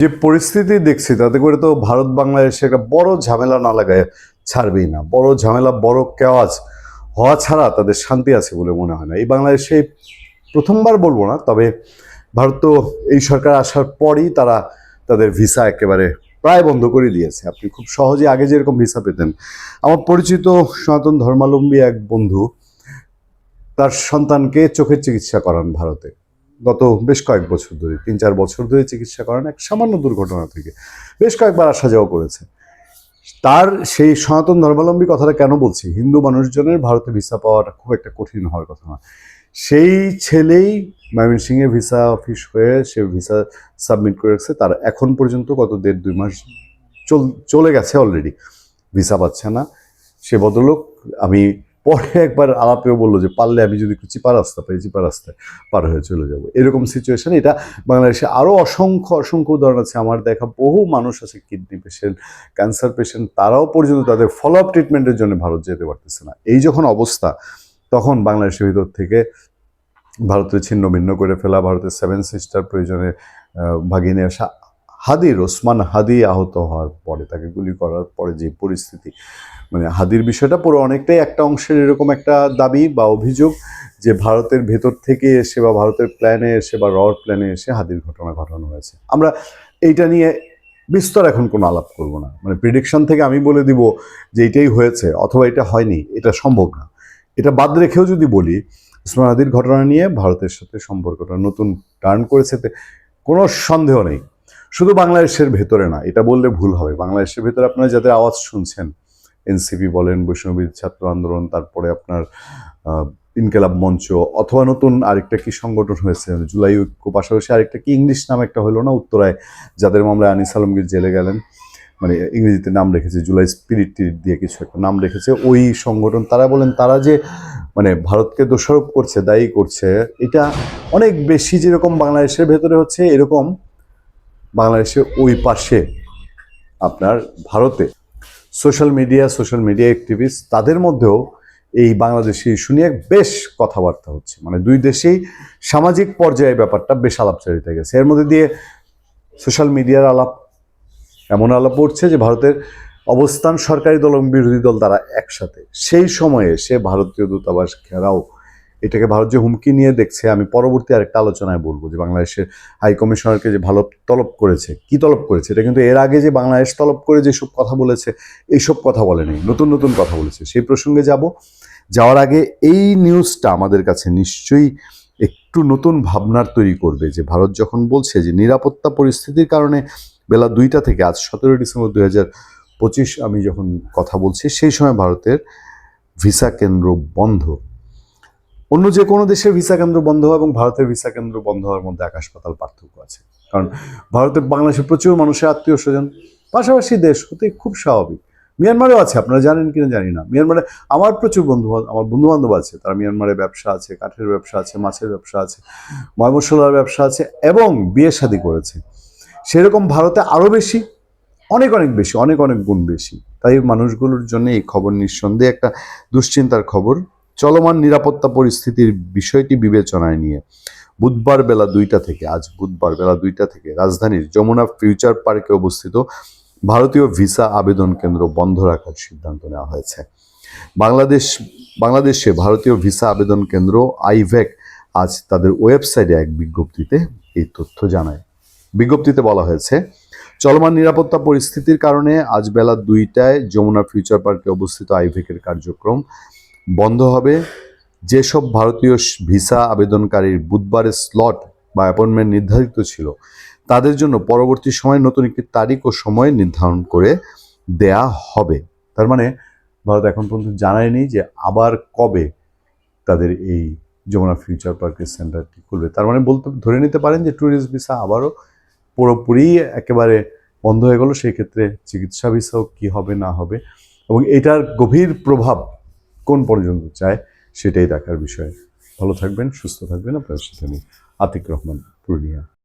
যে পরিস্থিতি দেখছি তাতে করে তো ভারত বাংলাদেশে একটা বড় ঝামেলা না লাগায় ছাড়বেই না। বড় ঝামেলা, বড় কেওয়াজ হওয়া ছাড়া তাদের শান্তি আছে বলে মনে হয় না। এই বাংলাদেশে প্রথমবার বলবো না, তবে ভারত তো এই সরকার আসার পরই তারা তাদের ভিসা একেবারে প্রায় বন্ধ করে দিয়েছে। আপনি খুব সহজে আগে যেরকম ভিসা পেতেন, আমার পরিচিত সনাতন ধর্মাবলম্বী এক বন্ধু তার সন্তানকে চোখের চিকিৎসা করান ভারতে। গত বেশ কয়েক বছর ধরে, 3-4 বছর ধরে চিকিৎসা করেন এক সামান্য দুর্ঘটনা থেকে। বেশ কয়েকবার আসা যাওয়া করেছে। তার সেই সনাতন ধর্মাবলম্বী কথাটা কেন বলছি, হিন্দু মানুষজনের ভারতে ভিসা পাওয়াটা খুব একটা কঠিন হওয়ার কথা না। সেই ছেলেই ময়মনসিংহে ভিসা অফিস হয়ে সে ভিসা সাবমিট করে রাখছে। তার এখন পর্যন্ত গত 1.5-2 মাস চলে গেছে অলরেডি, ভিসা পাচ্ছে না। সে ভদ্রলোক আমি পরে একবার আলাপেও বললো যে পারলে আমি যদি চিপা রাস্তা পাই, চিপা রাস্তায় পার হয়ে চলে যাব, এরকম সিচুয়েশন। এটা বাংলাদেশে আরও অসংখ্য অসংখ্য উদাহরণ আছে। আমার দেখা বহু মানুষ আছে, কিডনি পেশেন্ট, ক্যান্সার পেশেন্ট, তারাও পর্যন্ত তাদের ফলো আপ ট্রিটমেন্টের জন্য ভারত যেতে পারতেছে না। এই যখন অবস্থা, তখন বাংলাদেশের ভিতর থেকে ভারতের ছিন্ন ভিন্ন করে ফেলা, ভারতের 7 সিস্টার প্রয়োজনে ভাগিনে আসা হাদির, ওসমান হাদি আহত হওয়ার পরে, তাকে গুলি করার পরে যে পরিস্থিতি, মানে হাদির বিষয়টা পুরো অনেকটাই একটা অংশের এরকম একটা দাবি বা অভিযোগ যে ভারতের ভেতর থেকে এসে বা ভারতের প্ল্যানে এসে বা রড প্ল্যানে এসে হাদির ঘটনা ঘটানো হয়েছে। আমরা এইটা নিয়ে বিস্তর এখন কোনো আলাপ করব না। মানে প্রিডিকশন থেকে আমি বলে দিব যে এটাই হয়েছে অথবা এটা হয়নি, এটা সম্ভব না। এটা বাদ রেখেও যদি বলি, ওসমান হাদির ঘটনা নিয়ে ভারতের সাথে সম্পর্কটা নতুন টার্ন করেছে, কোনো সন্দেহ নেই। শুধু বাংলাদেশের ভেতরে না, এটা বললে ভুল হবে। বাংলাদেশের ভেতরে আপনারা যাদের আওয়াজ শুনছেন, এনসিপি বলেন, বৈষ্ণবী ছাত্র আন্দোলন, তারপরে আপনার ইনকেলাব মঞ্চ, অথবা নতুন আরেকটা কি সংগঠন হয়েছে জুলাই ঐক্য, পাশাপাশি আরেকটা কি ইংলিশ নাম একটা হলো না উত্তরায়, যাদের মামলায় আনিস আলমগীর জেলে গেলেন, মানে ইংরেজিতে নাম রেখেছে জুলাই স্পিরিট দিয়ে কিছু একটা নাম রেখেছে ওই সংগঠন। তারা বলেন তারা যে মানে ভারতকে দোষারোপ করছে, দায়ী করছে, এটা অনেক বেশি যেরকম বাংলাদেশের ভেতরে হচ্ছে, এরকম বাংলাদেশের ওই পাশে আপনার ভারতে সোশ্যাল মিডিয়া অ্যাক্টিভিস্ট, তাদের মধ্যেও এই বাংলাদেশি ইস্যু নিয়ে বেশ কথাবার্তা হচ্ছে। মানে দুই দেশেই সামাজিক পর্যায়ে ব্যাপারটা বেশ আলাপচারিতা গেছে। এর মধ্যে দিয়ে সোশ্যাল মিডিয়ার আলাপ, এমন আলাপ উঠছে যে ভারতের অবস্থান, সরকারি দল এবং বিরোধী দল তারা একসাথে। সেই সময়ে সে ভারতীয় দূতাবাস ঘেরাও, এটাকে ভারত যে হুমকি নিয়ে দেখছে, আমি পরবর্তী আরেকটা আলোচনায় বলবো যে বাংলাদেশের হাই কমিশনারকে যে ভালো তলব করেছে, কি তলব করেছে, এটা কিন্তু এর আগে যে বাংলাদেশ তলব করে যেসব কথা বলেছে এইসব কথা বলেনি, নতুন নতুন কথা বলেছে। সেই প্রসঙ্গে যাওয়ার আগে এই নিউজটা আমাদের কাছে নিশ্চয়ই একটু নতুন ভাবনার তৈরি করবে যে ভারত যখন বলছে যে নিরাপত্তা পরিস্থিতির কারণে বেলা 2টা থেকে, আজ 17 ডিসেম্বর 2025 আমি যখন কথা বলছি, সেই সময় ভারতের ভিসা কেন্দ্র বন্ধ। অন্য যে কোনো দেশের ভিসা কেন্দ্র বন্ধ হওয়া এবং ভারতের ভিসা কেন্দ্র বন্ধ হওয়ার মধ্যে আকাশ পাতাল পার্থক্য আছে। কারণ ভারতের, বাংলাদেশের প্রচুর মানুষের আত্মীয় স্বজন, পাশাপাশি দেশ হতে খুব স্বাভাবিক। মিয়ানমারেও আছে, আপনারা জানেন কিনা জানি না। মিয়ানমারে আমার প্রচুর আমার বন্ধু বান্ধব আছে, তারা মিয়ানমারে ব্যবসা আছে, কাঠের ব্যবসা আছে, মাছের ব্যবসা আছে, ময়মনসিংহের ব্যবসা আছে এবং বিয়ে শাদী করেছে। সেরকম ভারতে আরও বেশি, অনেক অনেক বেশি, অনেক অনেক গুণ বেশি। তাই মানুষগুলোর জন্য এই খবর নিঃসন্দেহে একটা দুশ্চিন্তার খবর। চলমান নিরাপত্তা পরিস্থিতির বিষয়টি বিবেচনায় নিয়ে বুধবার বেলা 2টা থেকে, আজ বুধবার বেলা 2টা থেকে রাজধানীর যমুনা ফিউচার পার্কে অবস্থিত ভারতীয় ভিসা আবেদন কেন্দ্র বন্ধ রাখার সিদ্ধান্ত নেওয়া হয়েছে। বাংলাদেশে ভারতীয় ভিসা আবেদন কেন্দ্র আইভ্যাক আজ তাদের ওয়েবসাইটে এক বিজ্ঞপ্তিতে এই তথ্য জানায়। বিজ্ঞপ্তিতে বলা হয়েছে, চলমান নিরাপত্তা পরিস্থিতির কারণে আজ বেলা 2টায় যমুনা ফিউচার পার্কে অবস্থিত আইভ্যাকের কার্যক্রম বন্ধ হবে। যেসব ভারতীয় ভিসা আবেদনকারীর বুধবারের স্লট বা অ্যাপয়েন্টমেন্ট নির্ধারিত ছিল, তাদের জন্য পরবর্তী সময়ে নতুন একটি তারিখ ও সময় নির্ধারণ করে দেয়া হবে। তার মানে ভারত এখন পর্যন্ত জানায়নি যে আবার কবে তাদের এই যমুনা ফিউচার পার্কের সেন্টারটি খুলবে। তার মানে ধরে নিতে পারেন যে ট্যুরিস্ট ভিসা আবারও পুরোপুরি একেবারে বন্ধ হয়ে গেল। সেই ক্ষেত্রে চিকিৎসা ভিসাও কি হবে না হবে এবং এটার গভীর প্রভাব কোন পর্যন্ত চায় সেটাই দেখার বিষয়। ভালো থাকবেন, সুস্থ থাকবেন। আপনার সাথে আমি আতিক রহমান, পূর্ণিয়া।